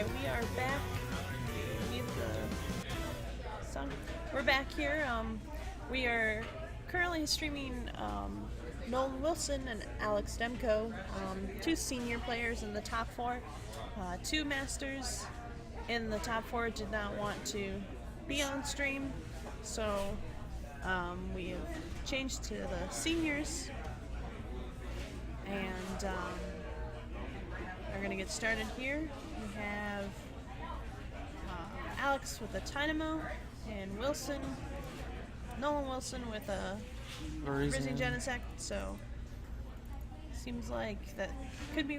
Alright, we are back. Mute the sound. We're back here. We are currently streaming Nolan Wilson and Alex Demko, two senior players in the top four. Two masters in the top four did not want to be on stream, so we have changed to the seniors, and we're going to get started here. We have Alex with a Dynamo, and Nolan Wilson with a Rising Genesect, so seems like that could be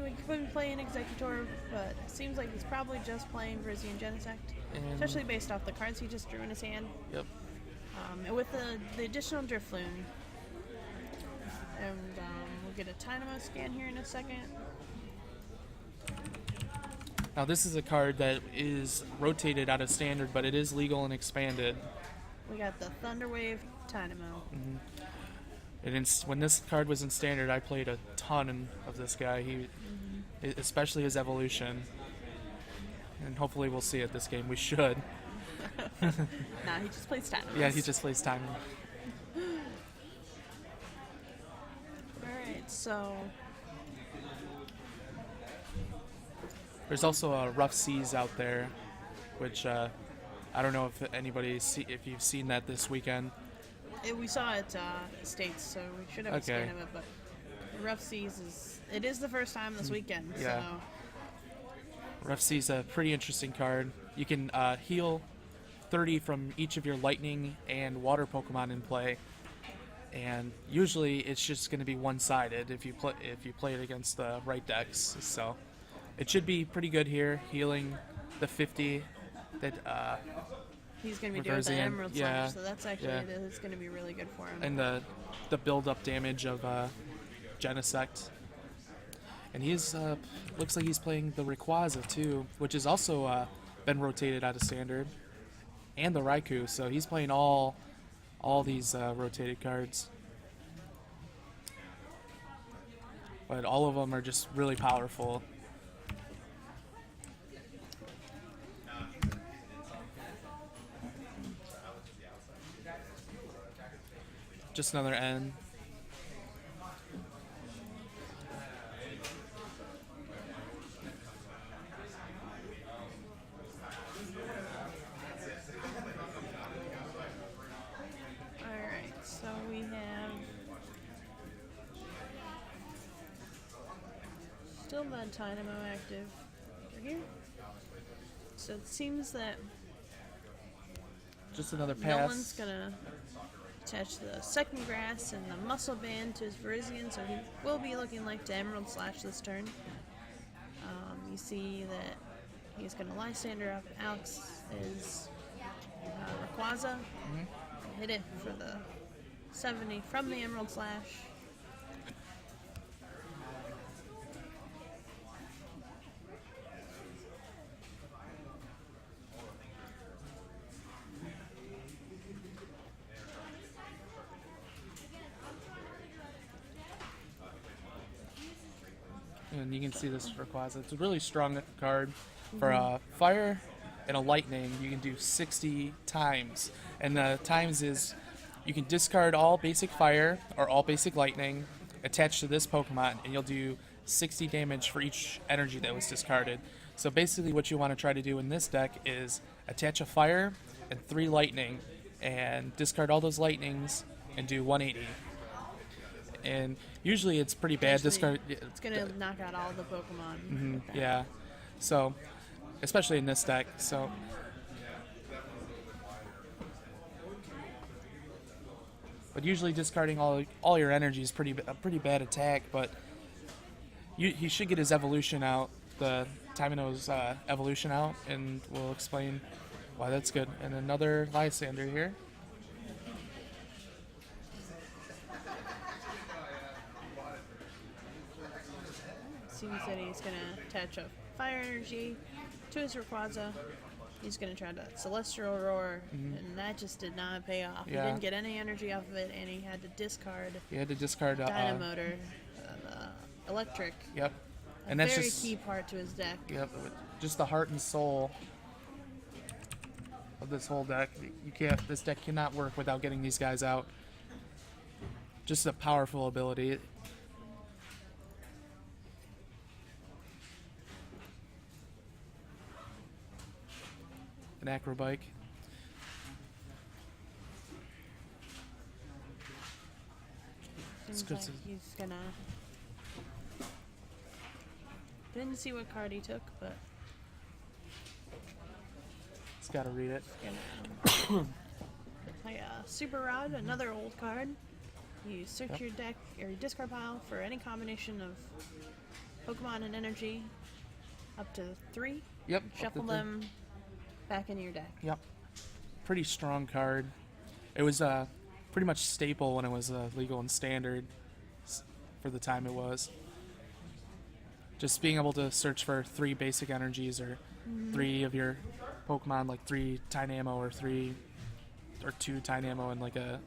playing Executor, but it seems like he's probably just playing Rising Genesect, especially based off the cards he just drew in his hand. Yep. And with the additional Drifloon. And we'll get a Dynamo scan here in a second. Now this is a card that is rotated out of Standard, but it is legal and expanded. We got the Thunderwave Dynamo. And when this card was in Standard, I played a ton of this guy. Especially his evolution. And hopefully we'll see it this game. We should. Nah, he just plays Dynamo. Yeah, he just plays Dynamo. Alright, so there's also a Rough Seas out there, which I don't know if you've seen that this weekend. we saw it States, so we should have a scan of it, but Rough Seas is the first time this weekend. Yeah. So Rough Seas a pretty interesting card. You can heal 30 from each of your lightning and water Pokemon in play, and usually it's just going to be one-sided if you play it against the right decks. So it should be pretty good here, healing the 50 that he's going to be doing the Emerald Slash, so that's actually it's going to be really good for him. And the build-up damage of Genesect. And he's looks like he's playing the Rayquaza too, which has also been rotated out of Standard, and the Raikou. So he's playing all these rotated cards. But all of them are just really powerful. Just another N. Alright, so we have still that Dynamo active over here. So it seems that Just another pass. Nolan's gonna attach the second grass and the muscle band to his Virizion, so he will be looking like the Emerald Slash this turn. You see that he's gonna Lysander up. Alex is Rayquaza. Hit it for the 70 from the Emerald Slash. And you can see this Rayquaza. It's a really strong card. For fire and a lightning, you can do 60 times. And the times is you can discard all basic fire or all basic lightning attached to this Pokemon, and you'll do 60 damage for each energy that was discarded. So basically what you want to try to do in this deck is attach a fire and 3 lightning and discard all those lightnings and do 180. And usually it's pretty bad. It's going to knock out all the Pokemon. Yeah. So, especially in this deck. So, but usually discarding all your energy is a pretty bad attack. But he should get his evolution out, the Dynama's evolution out, and we'll explain why that's good. And another Lysander here. Seems that he's going to attach a fire energy to his Rayquaza. He's going to try to Celestial Roar, and that just did not pay off. Yeah. He didn't get any energy off of it, and he had to discard He had to discard Dynamotor, the electric. Yep. And that's very just key part to his deck. yep, just the heart and soul of this whole deck. You can't. This deck cannot work without getting these guys out. Just a powerful ability. An acrobike. Seems good like to- he's gonna. Didn't see what card he took, but It's got to read it. gonna play a Super Rod, another old card. You search Yep. your deck or your discard pile for any combination of Pokemon and energy up to 3. Yep. up Shuffle to three. them back into your deck. Yep. Pretty strong card. It was pretty much staple when it was legal and standard for the time it was. Just being able to search for 3 basic energies or 3 of your Pokemon, like 3 Tynamo or 3 or 2 Tynamo and like a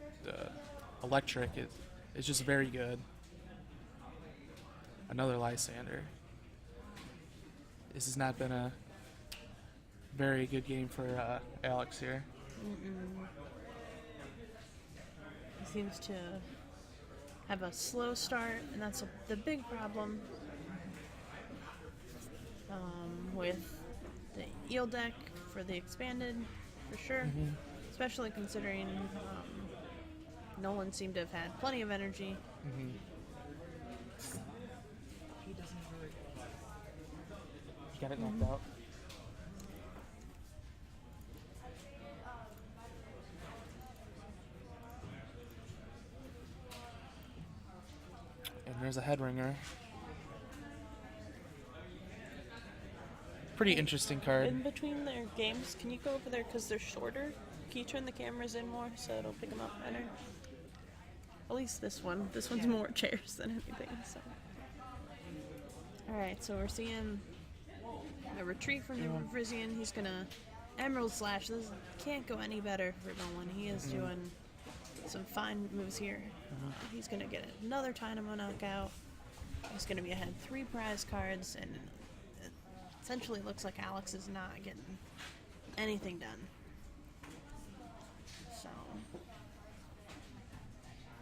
electric. It's just very good. Another Lysander. This has not been a very good game for Alex here. He seems to have a slow start, and that's the big problem with the Eel deck for the expanded, for sure. Especially considering Nolan seemed to have had plenty of energy. You got it knocked out. And there's a head ringer. Pretty interesting card. In between their games, can you go over there because they're shorter? Can you turn the cameras in more so it'll pick them up better? At least this one. This one's more chairs than anything. So. All right, so we're seeing a retreat from the Frisian. He's gonna Emerald Slash. This can't go any better for Nolan. He is doing some fine moves here. He's gonna get another Dynamo knockout. He's gonna be ahead 3 prize cards, and it essentially looks like Alex is not getting anything done. So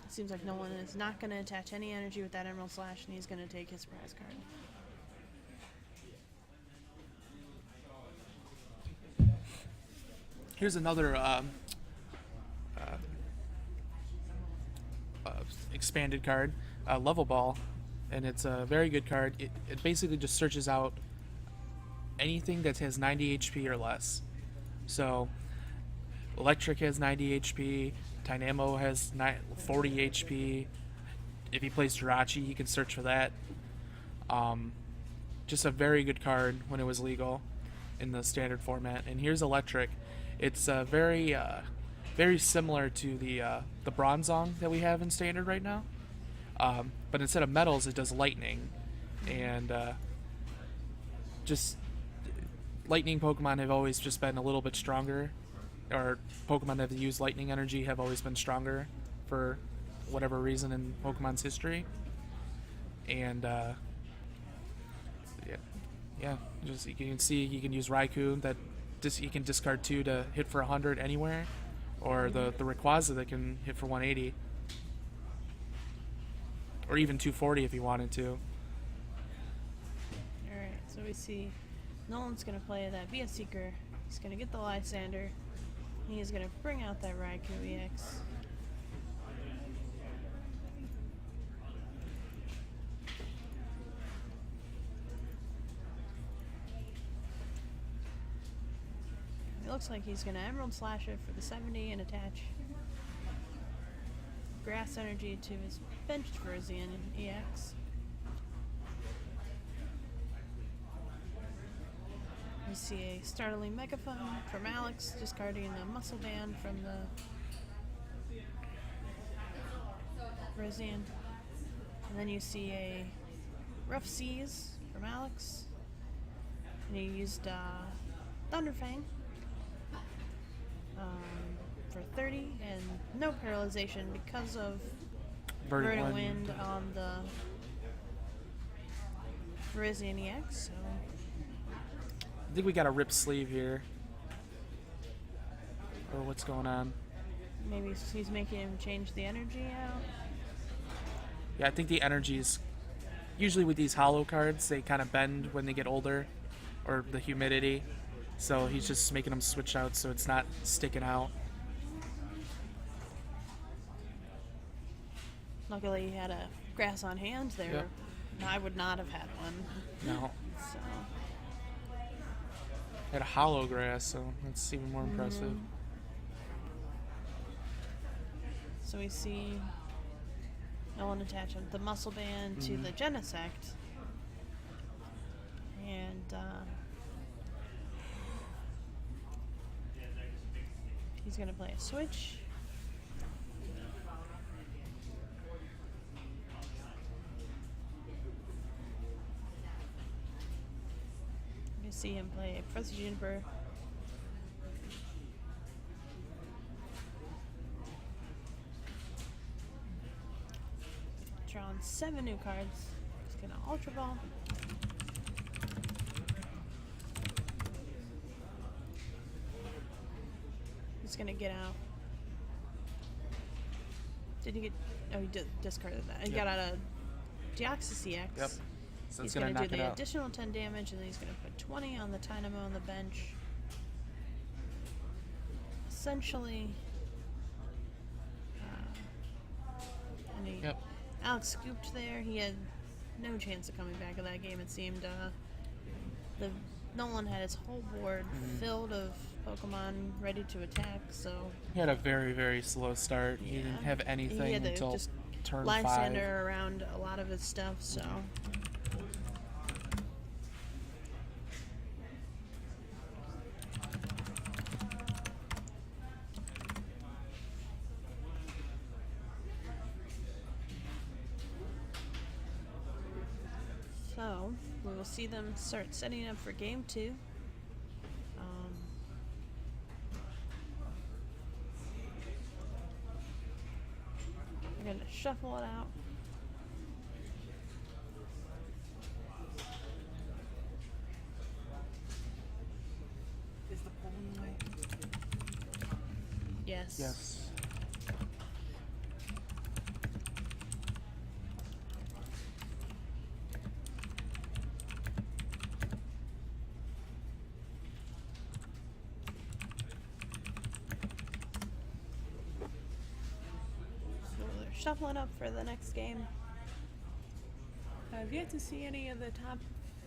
it seems like Nolan is not gonna attach any energy with that Emerald Slash, and he's gonna take his prize card. Here's another expanded card, Level Ball, and it's a very good card. It basically just searches out anything that has 90 HP or less. So, Electric has 90 HP, Tynamo has 40 HP. If he plays Jirachi, he can search for that. Just a very good card when it was legal in the standard format. And here's Electric. It's very similar to the Bronzong that we have in standard right now, but instead of metals, it does lightning, and just lightning Pokemon have always just been a little bit stronger, or Pokemon that have used lightning energy have always been stronger for whatever reason in Pokemon's history, and just you can see you can use Raikou that. You can discard 2 to hit for 100 anywhere, or the Rayquaza that can hit for 180, or even 240 if you wanted to. Alright, so we see Nolan's going to play that VS Seeker. He's going to get the Lysander. He is going to bring out that Raikou EX. It looks like he's going to Emerald Slash it for the 70 and attach Grass Energy to his benched Frisian EX. We see a startling Megaphone from Alex, discarding a Muscle Band from the Frisian. And then you see a Rough Seas from Alex. And he used Thunderfang for 30 and no paralyzation because of Verdant Wind on the Virizion EX, so I think we got a rip sleeve here. Or what's going on? maybe he's making him change the energy out. Yeah, I think the energies, usually with these hollow cards, they kind of bend when they get older, or the humidity. So he's just making them switch out so it's not sticking out. Luckily, he had a grass on hand there. Yep. I would not have had one. No. So, Had a hollow grass, so that's even more impressive. so we see Nolan attaching the muscle band to the Genesect. And he's going to play a switch. You see him play Professor Juniper. Drawing 7 new cards. He's gonna Ultra Ball. He's gonna get out. Did he get? Oh, he discarded that. He Yep. got out a Deoxys EX. Yep. So He's it's going gonna to do knock it the out. additional 10 damage, and then he's going to put 20 on the Dynamo on the bench. Essentially, and he, Yep. Alex scooped there. He had no chance of coming back in that game, it seemed. The Nolan had his whole board filled of Pokemon ready to attack, so He had a very, very slow start. He didn't have anything he had to until just turn line 5. sander around a lot of his stuff, so. So, we will see them start setting up for game 2. We're going to shuffle it out. Is the polling way? Yes. Yes. So they're shuffling up for the next game. I've yet to see any of the top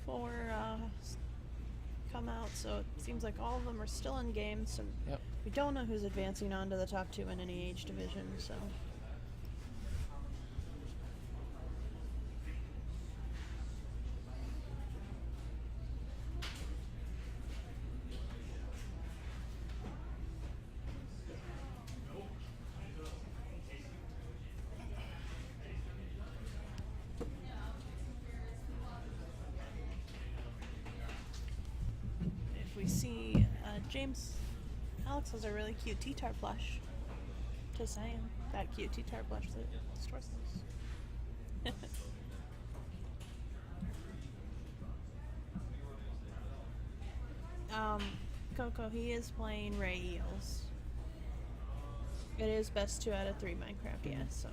4 come out, so it seems like all of them are still in games. So Yep. we don't know who's advancing on to the top 2 in any age division, so. If we see Alex has a really cute T-Tar plush. Just saying, that cute T-Tar plush that stores those. Coco, he is playing Ray Eels. It is best 2 out of 3 Minecraft, yes, so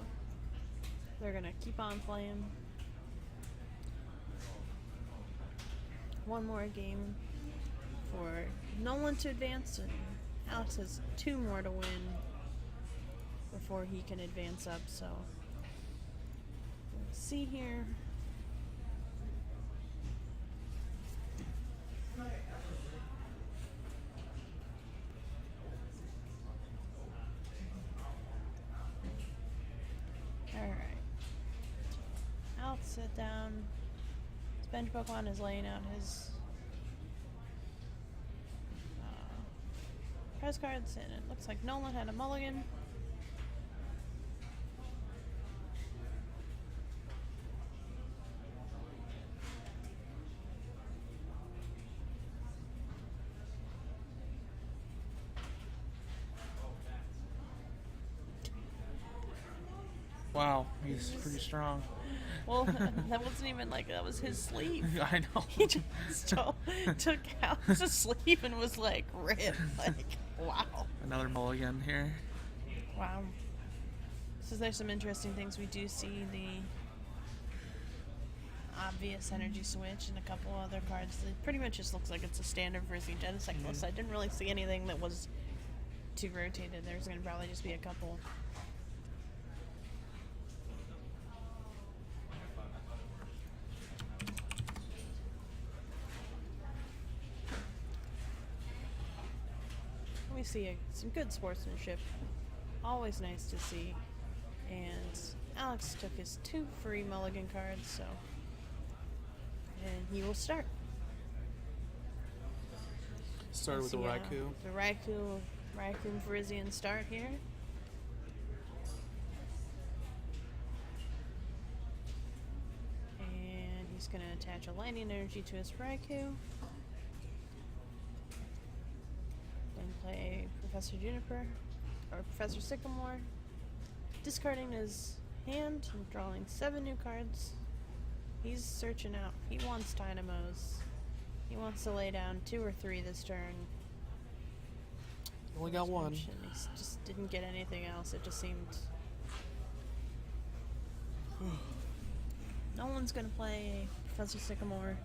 they're gonna keep on playing. One more game for Nolan to advance, and Alex has 2 more to win before he can advance up, so let's see here. Alright. Alex sit down. His bench Pokemon is laying out his press cards, and it looks like Nolan had a mulligan. Wow, he's pretty strong. Well, that wasn't even like that was his sleeve. I know. He just took Alex's sleeve and was like, rip. Like, wow. Another mulligan here. Wow. So there's some interesting things. We do see the obvious energy switch and a couple other cards. It pretty much just looks like it's a standard for the Genocyclist. I didn't really see anything that was too rotated. There's going to probably just be a couple. We see some good sportsmanship. Always nice to see. And Alex took his 2 free mulligan cards, so. And he will start. Started with the Raikou. The Raikou Frisian start here. And he's going to attach a lightning energy to his Raikou. Then play Professor Juniper, or Professor Sycamore. Discarding his hand and drawing 7 new cards. He's searching out. He wants Dynamos. He wants to lay down 2 or 3 this turn. Only got 1. He just didn't get anything else. It just seemed. Nolan's gonna play Professor Sycamore.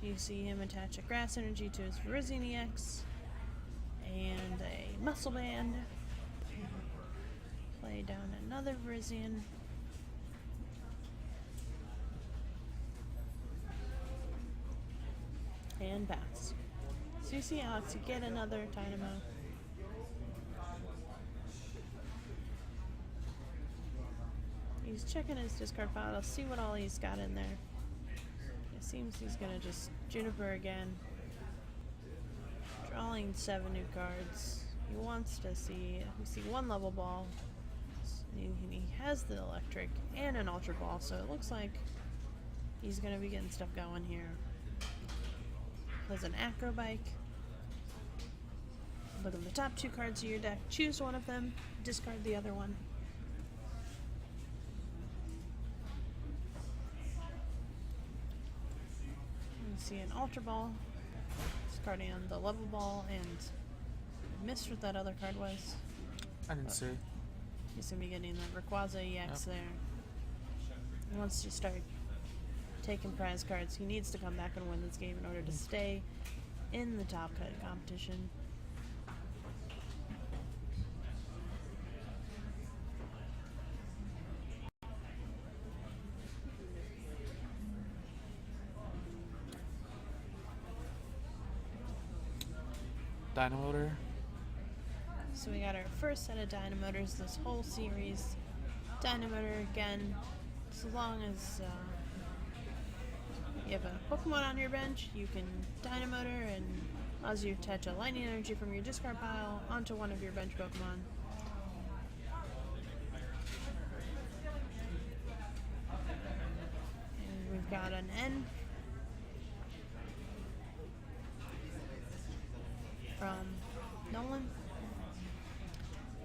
You see him attach a grass energy to his Virizion EX and a muscle band. Play down another Virizion. And bounce. So you see Alex get another Dynamo. He's checking his discard pile to see what all he's got in there. It seems he's gonna just Juniper again. Drawing 7 new cards. He wants to see, we see 1 level ball. He has the electric and an ultra ball, so it looks like he's gonna be getting stuff going here. There's an acro bike. Look at the top 2 cards of your deck. Choose one of them, discard the other one. You see an ultra ball, discarding on the level ball, and missed what that other card was. I didn't see. He's gonna be getting the Rayquaza EX there. He wants to start taking prize cards. He needs to come back and win this game in order to stay in the top cut competition. Dynamotor. So we got our first set of Dynamotors this whole series. Dynamotor again, so long as you have a Pokemon on your bench, you can Dynamotor and allows you to attach a lightning energy from your discard pile onto one of your bench Pokemon. And we've got an N from Nolan.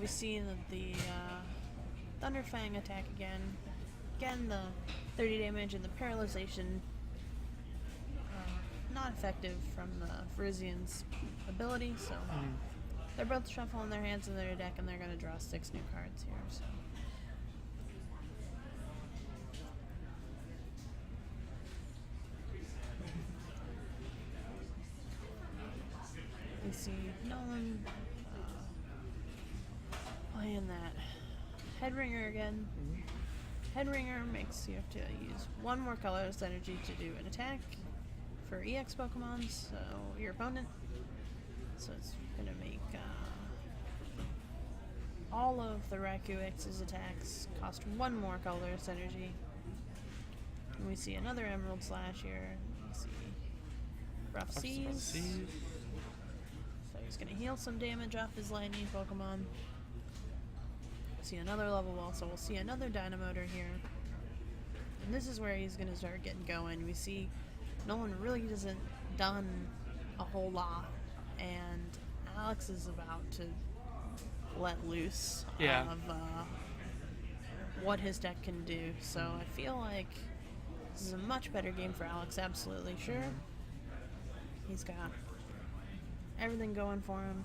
We see the Thunderfang attack again. Again, the 30 damage and the paralyzation not effective from the Virizian's ability, so they're both shuffling their hands in their deck and they're going to draw 6 new cards here. So. We see Nolan playing that Headringer again. Headringer makes you have to use 1 more colorless energy to do an attack for EX Pokemon, so your opponent. So it's gonna make all of the Raikou X's attacks cost 1 more colorless energy. And we see another Emerald Slash here. We see Rough Seas. So he's gonna heal some damage off his lightning Pokemon. See another level ball, so we'll see another Dynamotor here. And this is where he's gonna start getting going. We see Nolan really hasn't done a whole lot, and Alex is about to let loose Yeah. of what his deck can do. So I feel like this is a much better game for Alex, absolutely sure. He's got everything going for him.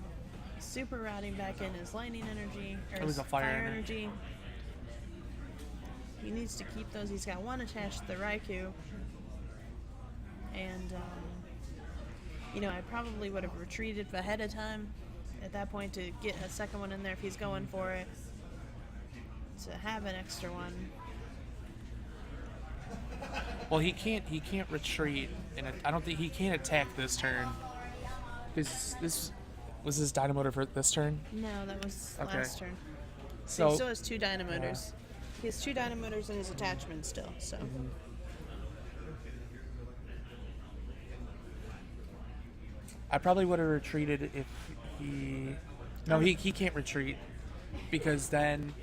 He's super routing back in his lightning energy, or It was his a fire energy. He needs to keep those. He's got one attached to the Raikou. And, you know, I probably would have retreated ahead of time at that point to get a second one in there if he's going for it. To have an extra one. Well, he can't retreat, and I don't think he can't attack this turn. Because this was his Dynamotor for this turn. No, that was Okay. last turn. So He still has 2 Dynamotors. He has 2 Dynamotors in his attachment still, so. I probably would have retreated if he. No, he can't retreat because then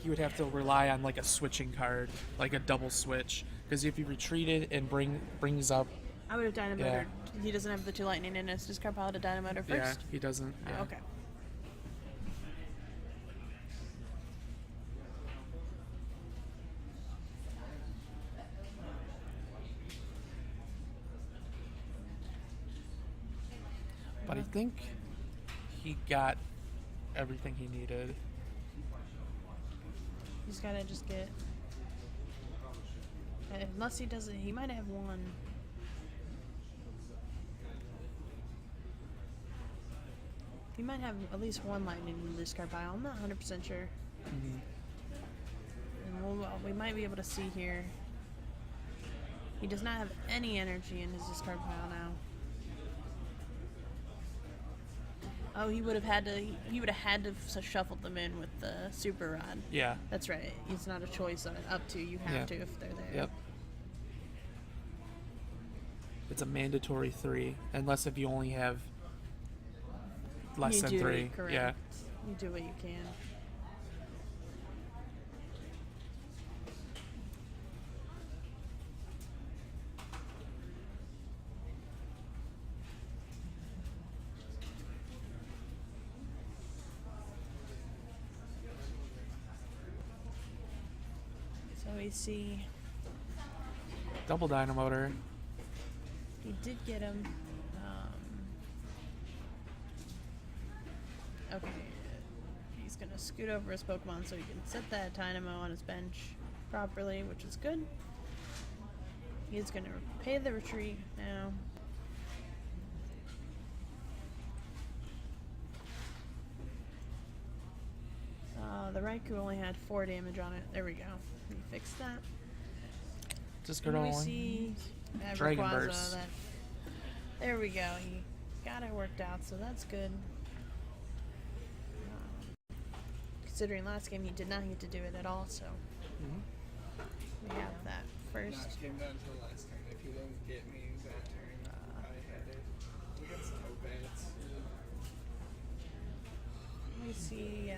he would have to rely on like a switching card, like a double switch. Because if he retreated and brings up, I would have Dynamotor. Yeah. He doesn't have the 2 lightning in his discard pile to Dynamotor yeah, first. he doesn't. Oh, Yeah. okay. But I think he got everything he needed. He's gotta just get. Unless he doesn't, he might have one. He might have at least one lightning in the discard pile. I'm not 100% sure. And we might be able to see here. He does not have any energy in his discard pile now. Oh, he would have had to. He would have had to shuffle them in with the super rod. Yeah. That's right. It's not a choice up to. You have Yeah. to if they're there. Yep. It's a mandatory 3, unless if you only have less You than do 3. it, correct. Yeah. You do what you can. So we see Double Dynamotor. he did get him. Okay, he's gonna scoot over his Pokemon so he can set that Dynamo on his bench properly, which is good. He's gonna pay the retreat now. The Raikou only had 4 damage on it. There we go. We fixed that. Just go And we on. see Dragon Rayquaza Burst. that. There we go. He got it worked out, so that's good. Considering last game he did not get to do it at all, so we have that first. Not came down to the last turn. If you don't get me that turn, I had it. Against Tobats. We see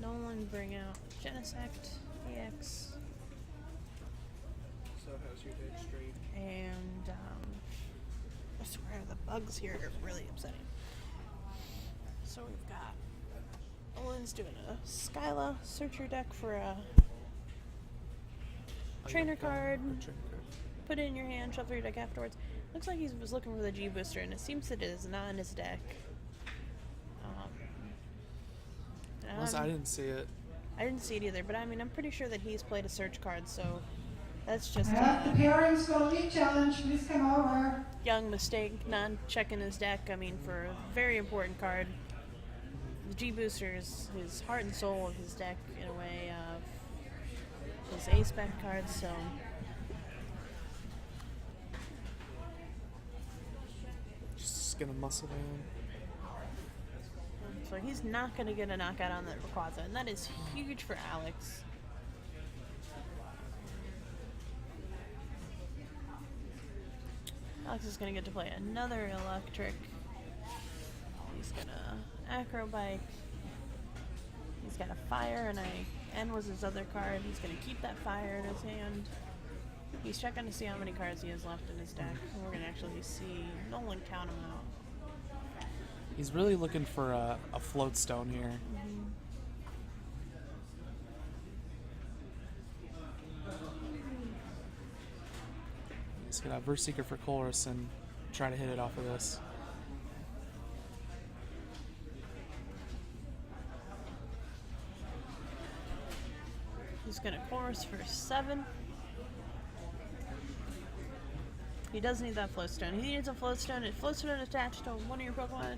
Nolan bring out Genesect EX, So how's your dead straight? and I swear the bugs here are really upsetting. So we've got Nolan's doing a Skyla, search your deck for a trainer card, put it in your hand, shuffle your deck afterwards. Looks like he was looking for the G booster, and it seems that it is not in his deck. Unless I didn't see it. I didn't see it either, but I mean, I'm pretty sure that he's played a search card, so that's just The a parents for league challenge, please come over. young mistake, not checking his deck. I mean, for a very important card. The G booster is his heart and soul of his deck, in a way, of his A-spec cards, so. Just gonna muscle in. So he's not going to get a knockout on that Rayquaza, and that is huge for Alex. Alex is going to get to play another electric. He's going to Acro Bike. He's got a fire, and N was his other card. He's going to keep that fire in his hand. He's checking to see how many cards he has left in his deck. And we're going to actually see Nolan count them out. He's really looking for a float stone here. He's gonna Verseeker for Chorus and try to hit it off of this. He's gonna chorus for 7. He does need that floatstone. He needs a floatstone. A floatstone attached to one of your Pokemon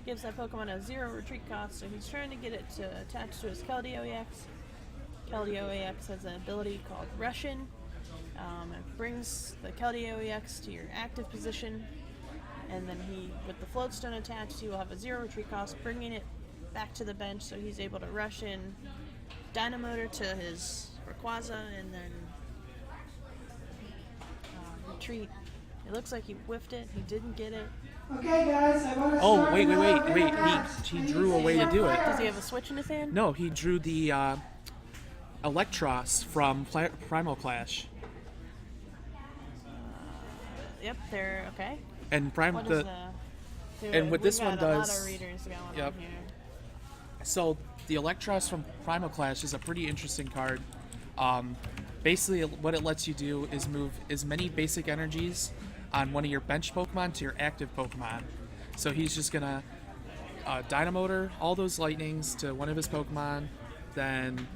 gives that Pokemon a 0 retreat cost, so he's trying to get it to attach to his Keldeo EX. Keldeo EX has an ability called Russian. It brings the Keldeo EX to your active position, and then with the floatstone attached, he will have a 0 retreat cost, bringing it back to the bench, so he's able to rush in Dynamotor to his Rayquaza, and then retreat. It looks like he whiffed it. He didn't get it. Okay, guys, I want to Oh, start wait. now. He drew a way to do it. Does he have a switch in his hand? No, he drew the Electros from Primal Clash. Yep, they're okay. And What is and what we've this got one a lot does- of readers going Yep. on here. So the Electros from Primal Clash is a pretty interesting card. Basically, what it lets you do is move as many basic energies on one of your bench Pokemon to your active Pokemon. So he's just gonna Dynamotor all those lightnings to one of his Pokemon, then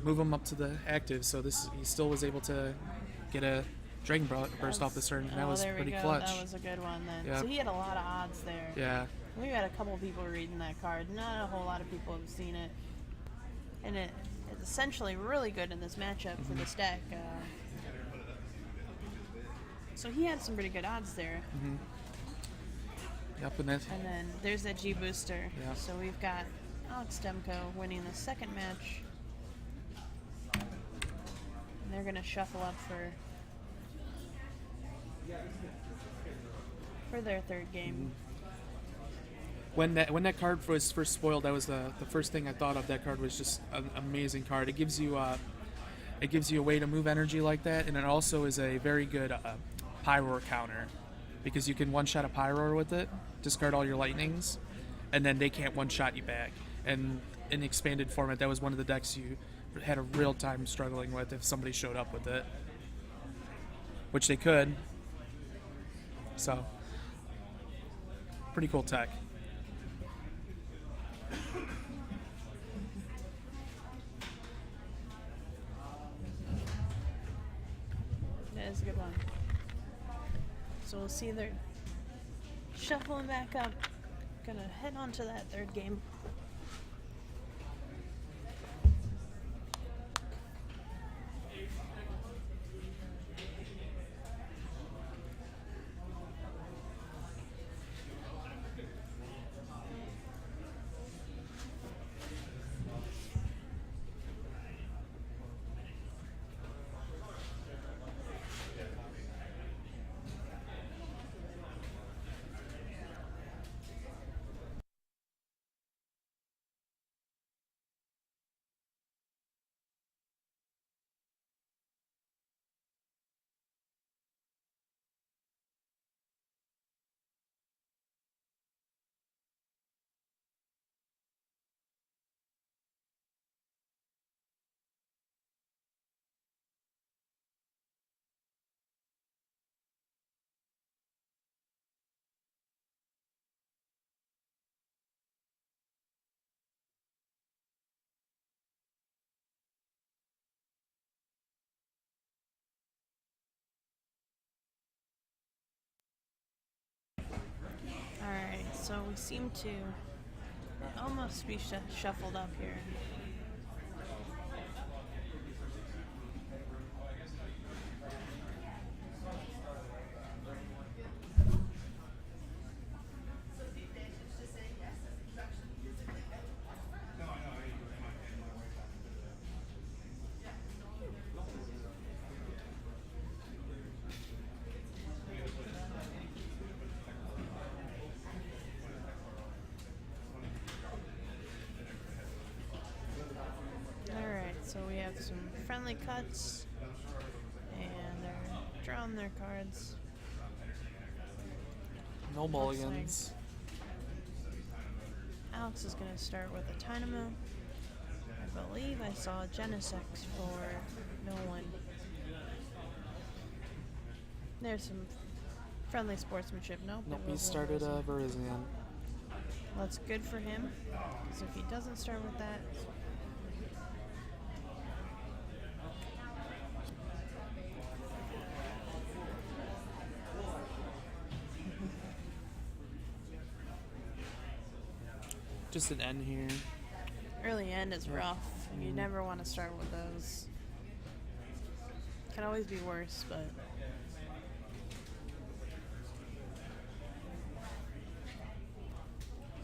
move them up to the active. So he still was able to get a Dragon Burst off this turn. And that was there we pretty go. clutch. That was a good one then. Yeah. So he had a lot of odds there. Yeah. We had a couple people reading that card. Not a whole lot of people have seen it. And it's essentially really good in this matchup for this deck. So he had some pretty good odds there. Yep, and that And then there's that G booster. Yeah. So we've got Alex Demko winning the second match. And they're going to shuffle up for their third game. when that card was first spoiled, that was the first thing I thought of. That card was just an amazing card. It gives you a way to move energy like that, and it also is a very good Pyroar counter, because you can one-shot a Pyroar with it, discard all your lightnings, and then they can't one-shot you back. And in expanded format, that was one of the decks you had a real time struggling with if somebody showed up with it, which they could. So, pretty cool tech. That is a good one. So we'll see they're shuffling back up. Gonna head on to that third game. Alright, so we seem to almost be shuffled up here. Alright, so we have some friendly cuts, and they're drawing their cards. No mulligans. Alex is going to start with a Dynamo. I believe I saw Genesect for Nolan. There's some friendly sportsmanship. Nope. Nope, it he was a started Virizion. Virizion. That's good for him, because if he doesn't start with that, Just an N here. early end is rough. You never want to start with those. Can always be worse, but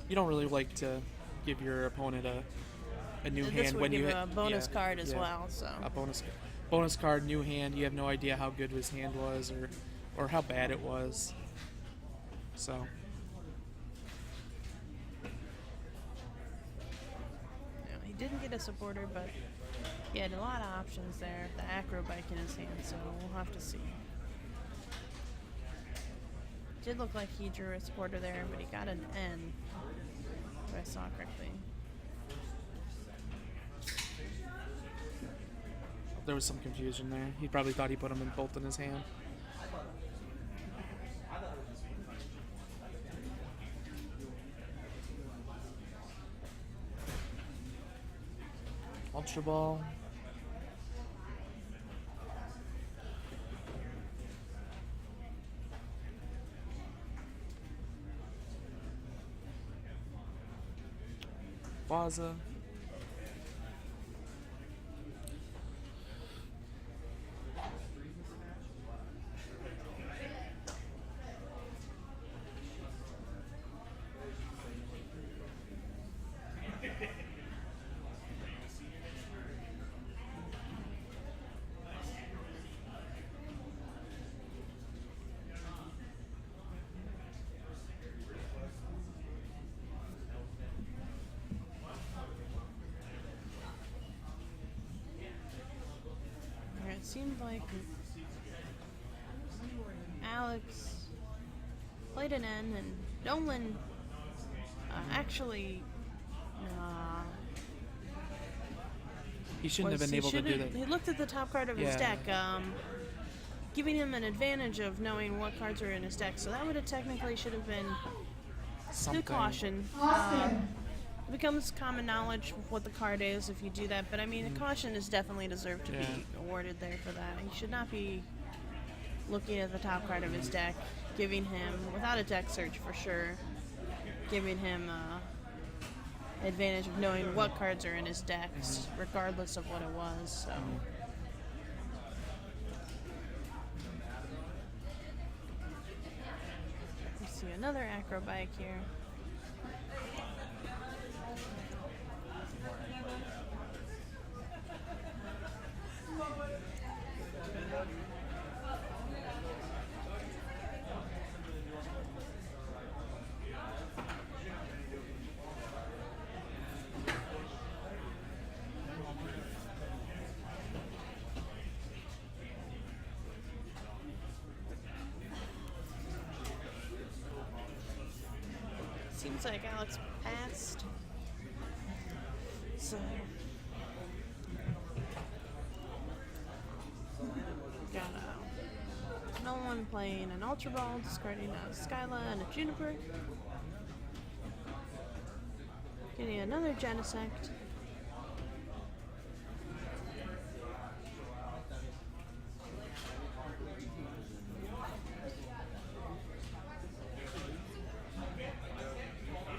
You don't really like to give your opponent a new this hand would when give you him a bonus card as yeah. well. So A bonus card, new hand. You have no idea how good his hand was or how bad it was. So he didn't get a supporter, but he had a lot of options there. The acro bike in his hand, so we'll have to see. Did look like he drew a supporter there, but he got an N, if I saw correctly. there was some confusion there. He probably thought he put them in both in his hand. Ultra Ball. Waza. It seemed like Alex played an N, and Nolan actually He shouldn't have been able to do that. He looked at the top card of his Yeah. deck, giving him an advantage of knowing what cards are in his deck. So that would have technically should have been Something. the caution. Austin. It becomes common knowledge what the card is if you do that, but I mean, the caution is definitely deserved to Yeah. be awarded there for that. He should not be looking at the top card of his deck, giving him, without a deck search for sure, giving him advantage of knowing what cards are in his decks, regardless of what it was. So. We see another acro bike here. Seems like Alex passed. So got Nolan playing an Ultra Ball, discarding a Skyla and a Juniper. Getting another Genesect.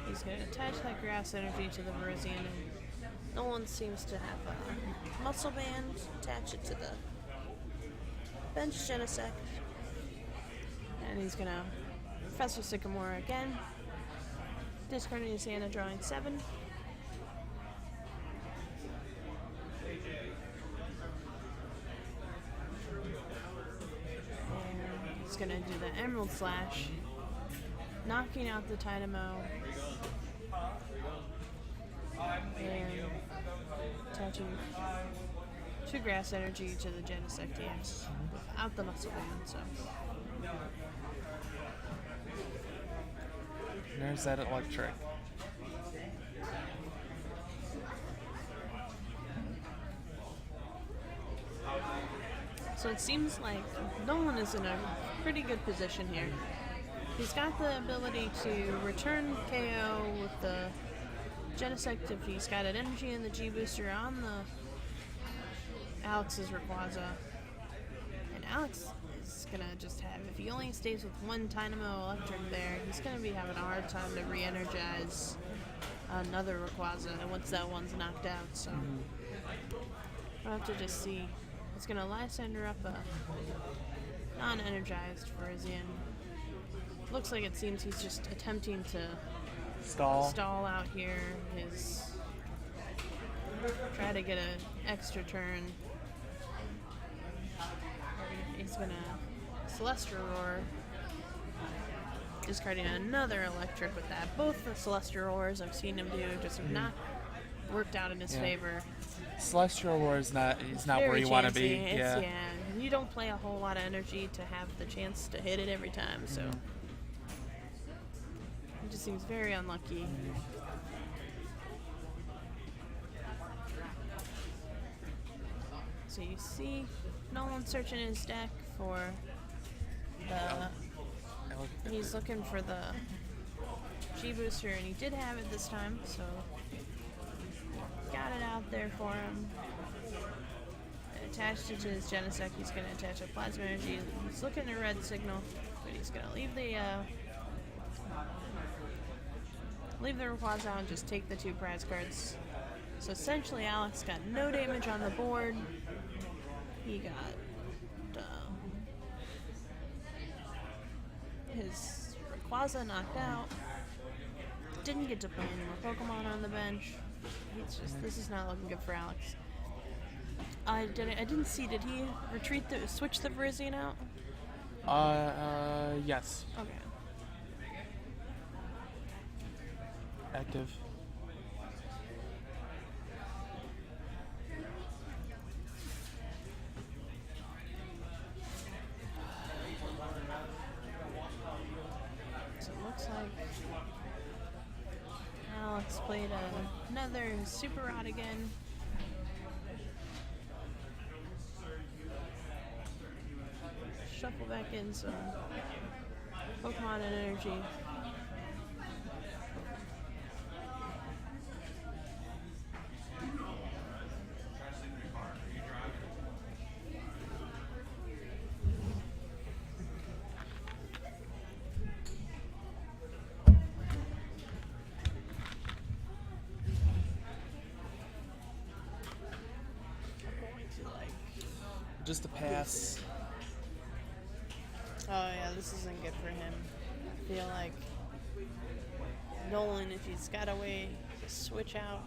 He's going to attach that grass energy to the Virizion, and Nolan seems to have a muscle band, attach it to the bench Genesect, and he's going to Professor Sycamore again, discarding his hand and drawing 7. And he's going to do the Emerald Slash, knocking out the Dynamo and attaching 2 grass energy to the Genesect EX without the muscle band. So There's that electric. So it seems like Nolan is in a pretty good position here. He's got the ability to return KO with the Genesect if he's got an energy and the G booster on the Alex's Rayquaza. And Alex is gonna just have, if he only stays with one Dynamo Electric there, he's gonna be having a hard time to re-energize another Rayquaza once that one's knocked out. So we'll have to just see. It's gonna Lysander up a non-energized for Izian. Looks like it seems he's just attempting to stall out here. Try to get an extra turn. He's gonna Celestial Roar, discarding another electric with that. Both the Celestial Roars I've seen him do just have not worked out in his favor. Celestial Roar is not where you want to be. Yeah, you don't play a whole lot of energy to have the chance to hit it every time, so it just seems very unlucky. So you see Nolan searching his deck for he's looking for the G booster, and he did have it this time, so got it out there for him. Attached it to his Genesect. He's going to attach a Plasma Energy. He's looking at a red signal, but he's going to leave the Rayquaza out and just take the 2 prize cards. So essentially, Alex got no damage on the board. He got his Rayquaza knocked out. Didn't get to play any more Pokemon on the bench. It's just, this is not looking good for Alex. I didn't see. Did he switch the Virizion out? Yes. Okay. Active. So it looks like Alex played another Super Rod again. Shuffle back in some Pokemon and energy. Just a pass. Oh yeah, this isn't good for him. I feel like Nolan, if he's got a way to switch out.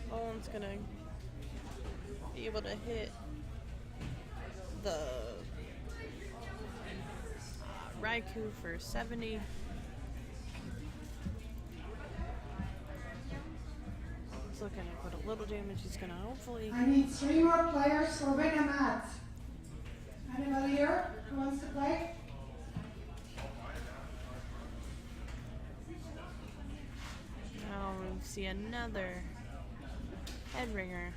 Nolan's gonna be able to hit the Raikou for 70. He's looking to put a little damage. He's gonna hopefully. I need 3 more players for win a match. Anybody here who wants to play? Now we see another head ringer.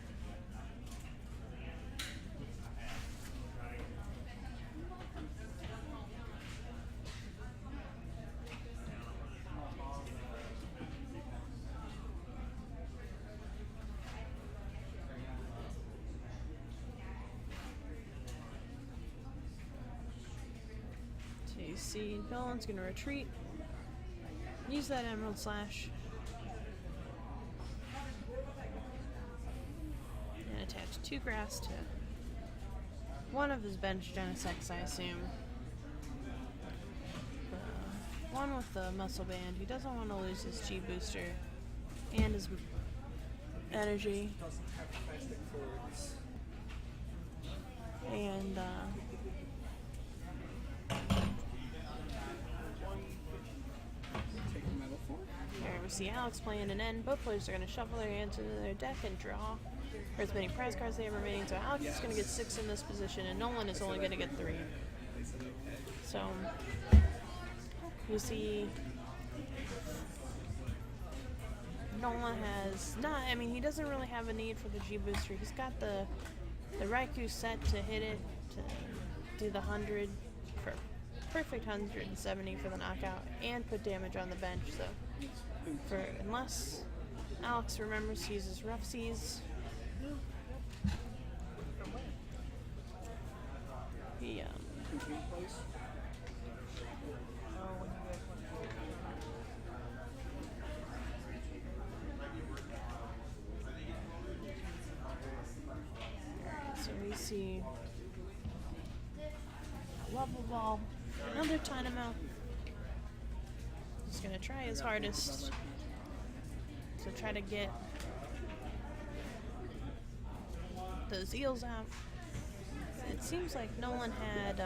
So you see Nolan's gonna retreat. Use that Emerald Slash. And attach 2 grass to one of his bench Genesects, I assume. One with the Muscle Band. He doesn't want to lose his G booster and his energy. And here we see Alex playing an end. Both players are going to shuffle their hands into their deck and draw. or as many prize cards they have remaining. So Alex is going to get 6 in this position, and Nolan is only going to get 3. So you see, Nolan has not. I mean, he doesn't really have a need for the G booster. He's got the Raikou set to hit it, to do the 100 for perfect 170 for the knockout, and put damage on the bench. So unless Alex remembers to use his Rough Seas, he so we see a level ball, another Dynamo. He's gonna try his hardest to try to get those eels out. It seems like Nolan had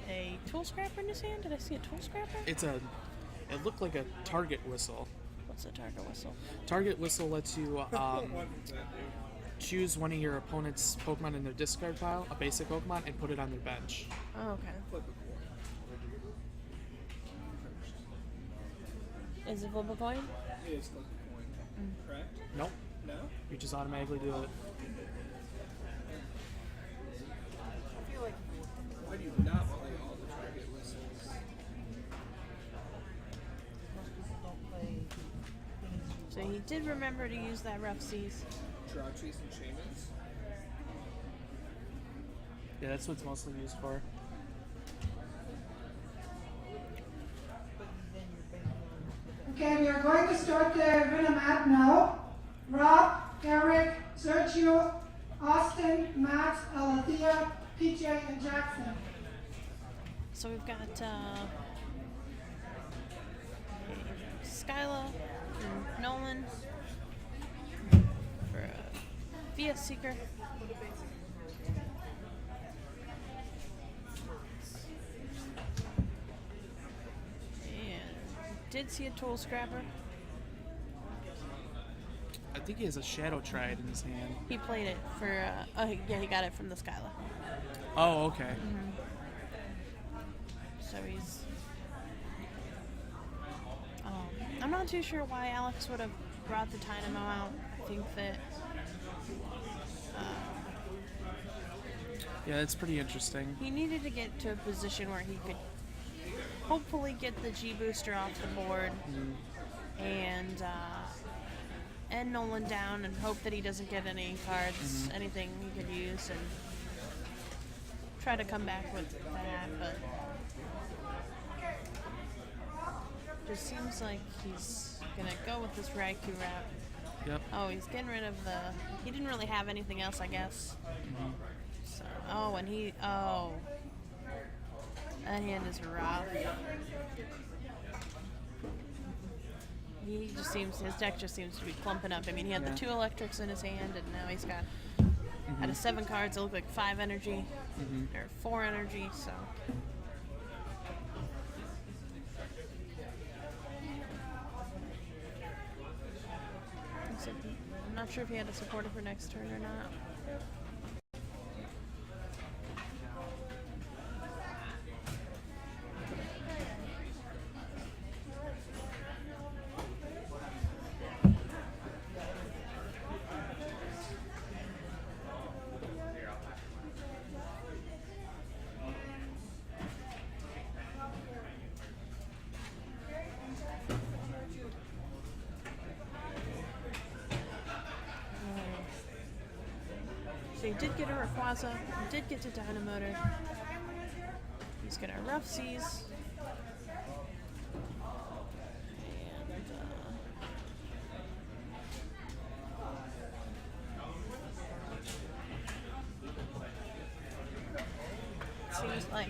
a tool scrapper in his hand. Did I see a tool scrapper? It looked like a target whistle. What's a target whistle? Target whistle lets you choose one of your opponent's Pokemon in their discard pile, a basic Pokemon, and put it on their bench. Oh, okay. Flip a coin. Is it flip a coin? It is flip a coin. Correct? Nope. No? You just automatically do it. I feel like why do you not play all the target whistles? So he did remember to use that Rough Seas. Draw trees and shamans? Yeah, that's what it's mostly used for. Okay, we are going to start the winner map now. Rob, Eric, Sergio, Austin, Max, Alethea, PJ, and Jackson. So we've got Skyla and Nolan for VS Seeker. And did see a tool scrapper. I think he has a Shadow Triad in his hand. He played it for, yeah, he got it from the Skyla. Oh, okay. So he's, I'm not too sure why Alex would have brought the Dynamo out. I think that, Yeah, that's pretty interesting. he needed to get to a position where he could hopefully get the G booster off the board and Nolan down, and hope that he doesn't get any cards, anything he could use, and try to come back with that. But just seems like he's gonna go with this Raikou route. Yep. Oh, he's getting rid of he didn't really have anything else, I guess. So, that hand is rough. His deck just seems to be clumping up. I mean, he had the 2 electrics in his hand, and now he's got, out of 7 cards, it looked like 5 energy, or 4 energy, so. I'm not sure if he had a supporter for next turn or not. So he did get a Rayquaza, he did get to Dynamotor. He's got a Rough Seas. And seems like,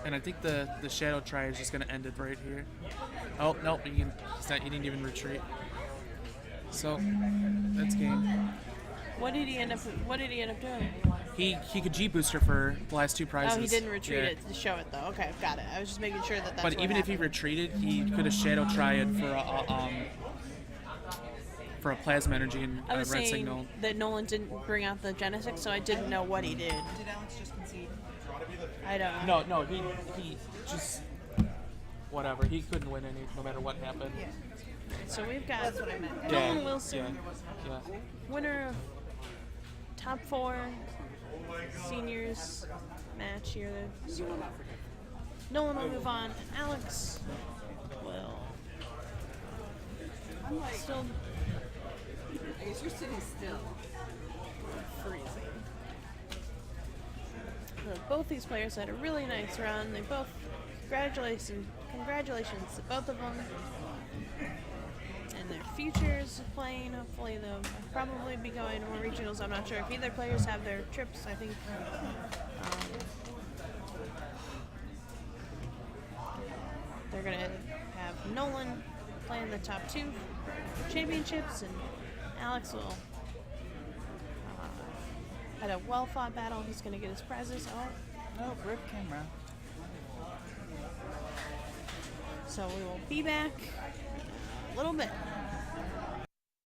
And I think the Shadow Triad is just going to end it right here. Oh, nope, he didn't even retreat. So, that's game. what did he end up doing? He could G booster for the last 2 prizes. Oh, he didn't retreat Yeah. it to show it though. Okay, got it. I was just making sure that that's But what even if he happened. retreated, he could have Shadow Triad for a Plasma Energy and I was Red saying Signal. that Nolan didn't bring out the Genesis, so I didn't know what he did. Did Alex just concede? I don't know. No, he just whatever. He couldn't win any, no matter what happened. Yeah. So we've got That's what I meant. Nolan Wilson, Yeah. winner of top 4 seniors match here. So Nolan will move on, and Alex will still I guess you're sitting still. freezing. Both these players had a really nice run. They both congratulations to both of them and their futures of playing. Hopefully they'll probably be going to more regionals. I'm not sure if either players have their trips. I think they're gonna have Nolan playing the top 2 championships, and Alex will had a well-fought battle. He's gonna get his prizes. Oh, No, rip camera. so we will be back in a little bit.